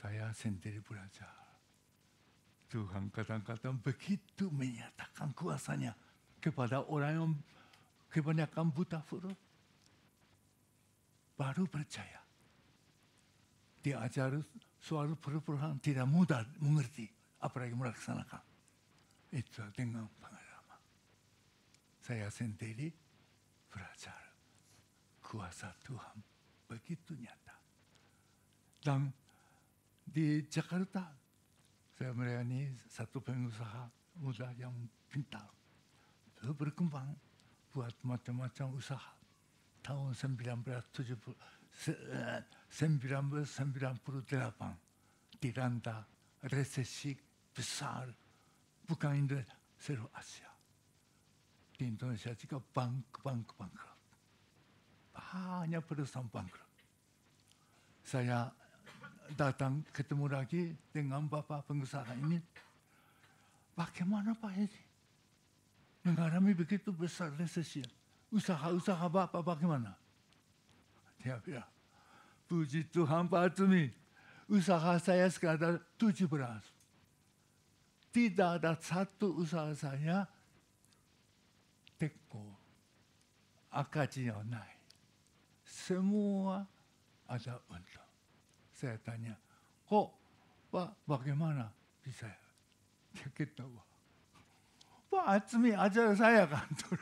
Saya sendiri belajar. Tuhan kadang-kadang begitu menyatakan kuasanya kepada orang yang kebanyakan buta huruf. Baru percaya. Diajar soal perpuluhan tidak mudah mengerti, apalagi melaksanakan. Itu dengan pengalaman. Saya sendiri belajar kuasa Tuhan begitu nyata. Dan di Jakarta, saya melayani satu pengusaha muda yang pintar. Dia berkembang, buat macam-macam usaha. Tahun 1998, dilanda resesi besar, bukan Indonesia, seluruh Asia. Di Indonesia juga bangkrut. Banyak perusahaan bangkrut. Saya datang ketemu lagi dengan Bapak pengusaha ini. Bagaimana Pak ini? Mengalami begitu besar resesi. Usaha-usaha Bapak bagaimana? Dia bilang, puji Tuhan Pak Tumi, usaha saya sekarang 17. Tidak ada satu usaha saya teko, akajinya naik. Semua ada untung. Saya tanya, kok Pak bagaimana bisa? Dia ketawa. Pak Atsumi ajar saya kantor.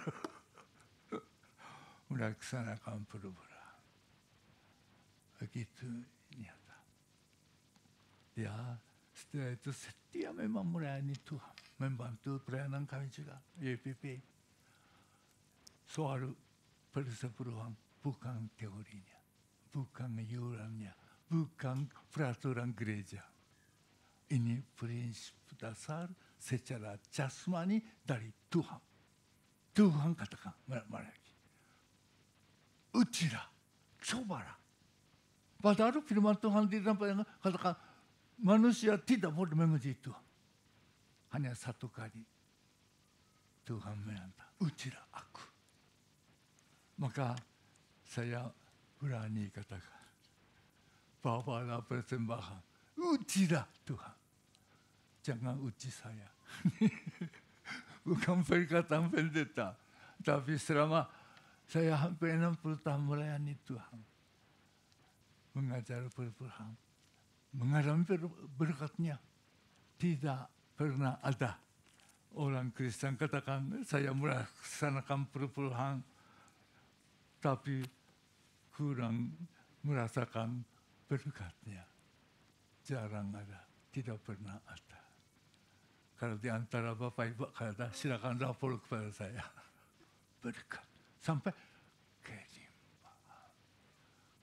Melaksanakan perubahan. Begitu nyata. Ya, setelah itu setia memang melayani Tuhan. Membantu pelayanan kami juga, YPP. Soal persepuluhan bukan teorinya, bukan iurannya, bukan peraturan gereja. Ini prinsip dasar secara jasmani dari Tuhan. Tuhan katakan lagi. Ujilah, cobalah. Padahal firman Tuhan di dalam katakan manusia tidak boleh menguji Tuhan. Hanya satu kali Tuhan menyatakan, ujilah aku. Maka saya berani katakan, bawalah persembahan. ujilah Tuhan. Jangan uji saya. Bukan perkataan pendeta. Tapi selama saya hampir 60 tahun melayani Tuhan. Mengajar perpuluhan. Mengalami berkatnya. Tidak pernah ada orang Kristen katakan saya melaksanakan perpuluhan tapi kurang merasakan berkatnya. Jarang ada, tidak pernah ada. Kalau di antara Bapak Ibu kata silakan lapor kepada saya. Berkat sampai kelimpahan.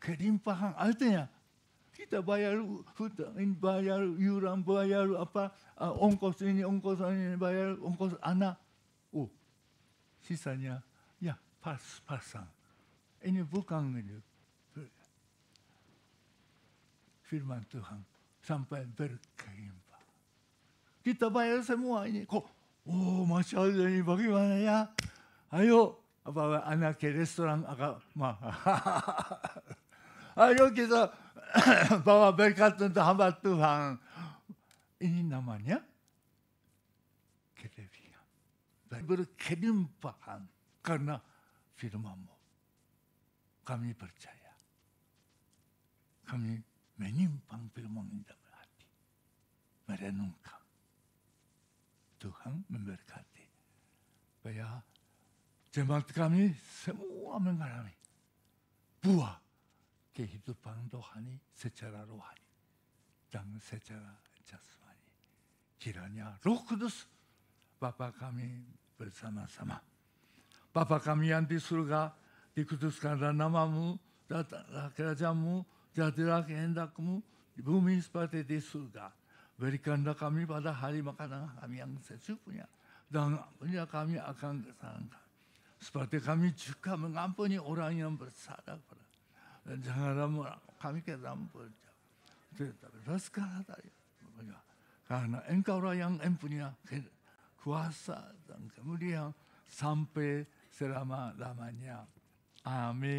Kelimpahan artinya kita bayar hutang, bayar yuran, bayar apa, ongkos ini bayar ongkos anak. Oh, sisanya ya pas-pasan. Ini bukan ini. Firman Tuhan sampai berkelimpah. Kita bayar semua ini. Kok, oh Masya Allah ini bagaimana ya? Ayo, bawa anak ke restoran agak mahal. Ayo kita bawa berkat untuk hamba Tuhan. Ini namanya kelebihan. Berkelimpahan karena firman-Mu. Kami percaya. Kami menyimpan firman di dalam hati. Merenungkan. Tuhan memberkati. Supaya jemaat kami semua mengalami buah kehidupan rohani secara rohani dan secara jasmani. Kiranya Roh Kudus Bapa kami bersama-sama. Bapa kami yang di surga, dikuduskanlah nama-Mu, datanglah kerajaan-Mu, jadilah kehendak-Mu di bumi seperti di surga. Berikanlah kami pada hari makanan kami yang secukupnya, dan ampunilah kami akan kesalahan kami. Seperti kami juga mengampuni orang yang bersalah kepada kami. Dan janganlah kami ke dalam perjalanan. Tetapi lepaskanlah dari karena Engkaulah yang mempunyai kuasa dan kemudian sampai selama-lamanya. Amin.